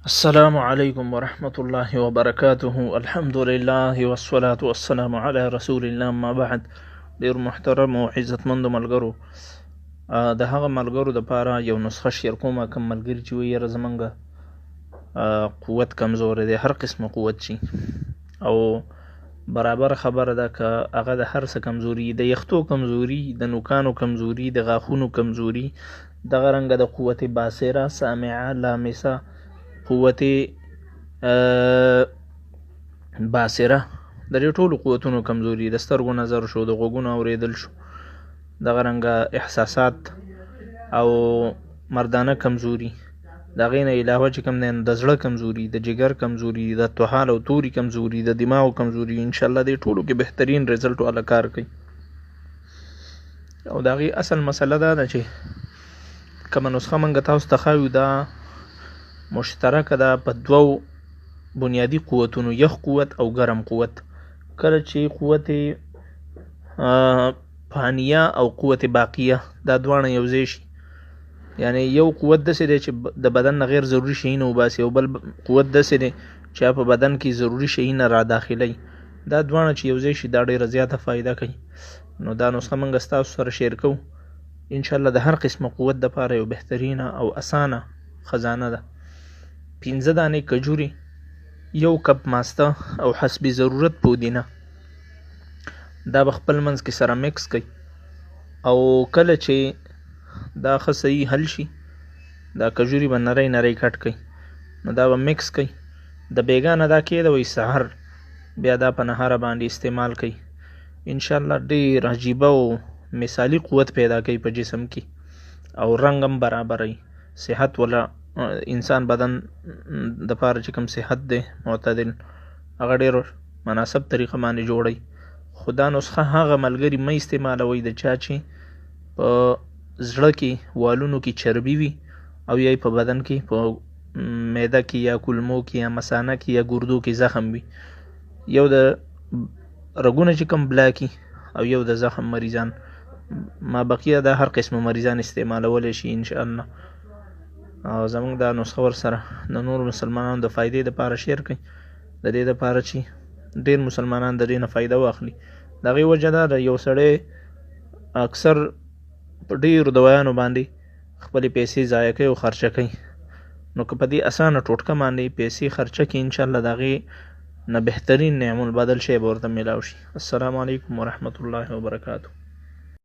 السلام علیکم ورحمۃ اللہ وبرکاتہ. الحمدلله والصلاة والسلام علی رسول الله. ما بعد. ډیر محترم او عزتمند ملګرو، د هغه ملګرو د پاره یو نسخه شیر کومه. کوم ملګری چې وي یاره زمونږ قوت کمزور دی، هر قسمه قوت شي او برابر خبره ده که هغه د هر څه کمزوري، د یختو کمزوري، د نوکانو کمزوري، د غاښونو کمزوري، دغه رنګه د قوت باصره، سامعه، لامسه، قوت باصره، د دې ټولو قوتونو کمزوري، د سترګو نظر شو، د غوږونو اوریدل شو، دغه رنګه احساسات او مردانه کمزوري، د هغې نه علاوه چې کوم دی د زړه کمزوري، د جگر کمزوري، د توحال او توري کمزوري، د دماغ کمزوري، انشاءالله دې ټولو کې بهترین رزلټ والا کار کوي. او د هغې اصل مسله دا ده چې کومه نسخه موږ تاسو ته ښایو دا مشترکه ده په دوو بنیادي قوتونو، یخ قوت او ګرم قوت. کله چې قوت فانیه او قوت باقیه دا دواړه یو ځای شي، یعنی یو قوت داسې دی چې د بدن نه غیر ضروري شیونه وباسي، او بل قوت داسې دی چې په بدن کې ضروري شیونه را داخلي. دا دواړه چې یو ځای شي دا ډېره زیاته فایده کوي. نو دا نسخه موږ ستاسو سره شیر کوو، انشاءالله د هر قسمه قوت دپاره یو بهترینه او اسانه خزانه ده. 15 دانې کجوري، 1 کپ ماسته او حسب ضرورت پودینه. دا به خپل منځ کې سره مکس کړئ، او کله چې دا ښه صحیح حل شي دا کجوري به نری نری کټ کړئ، نو دا به مکس کړئ. د بیګانه دا کېدوئ سحر، بیا دا په نهاره باندې استعمال کړئ. انشاءالله ډېر عجیبه او مثالي قوت پیدا کوي په جسم کې، او رنګ هم برابروي. صحت ولا انسان بدن د پاره چې کوم صحت دی معتدل، هغه ډېر مناسب طریقه باندې جوړوي. خو دا نسخه هغه ملګري مه استعمالوئ د چا چې په زړه کې والونو کې چربي وي، او یا په بدن کې په معده کې یا کولمو کې یا مثانه کې یا ګردو کې زخم وي. یو د رګونه چې کوم بلاکي، او یو د زخم مریضان. ما بقیه دا هر قسم مریضان استعمالولی شي انشاءالله. او زمونږ دا نسخه ورسره د نور مسلمانانو د فایدې دپاره شیر کړئ، د دې دپاره چې ډېر مسلمانان د دې نه فایده واخلي. د هغې وجه دا ده یو سړی اکثر په ډېرو دوایانو باندې خپلې پیسې ضایع کوي او خرچه کوي. نو که په دې اسانه ټوټکه باندې پیسې خرچه کړي، انشاءالله د هغې نه بهترین نعم البدل شی به ورته میلاو شي. السلام علیکم ورحمة الله وبرکاتہ.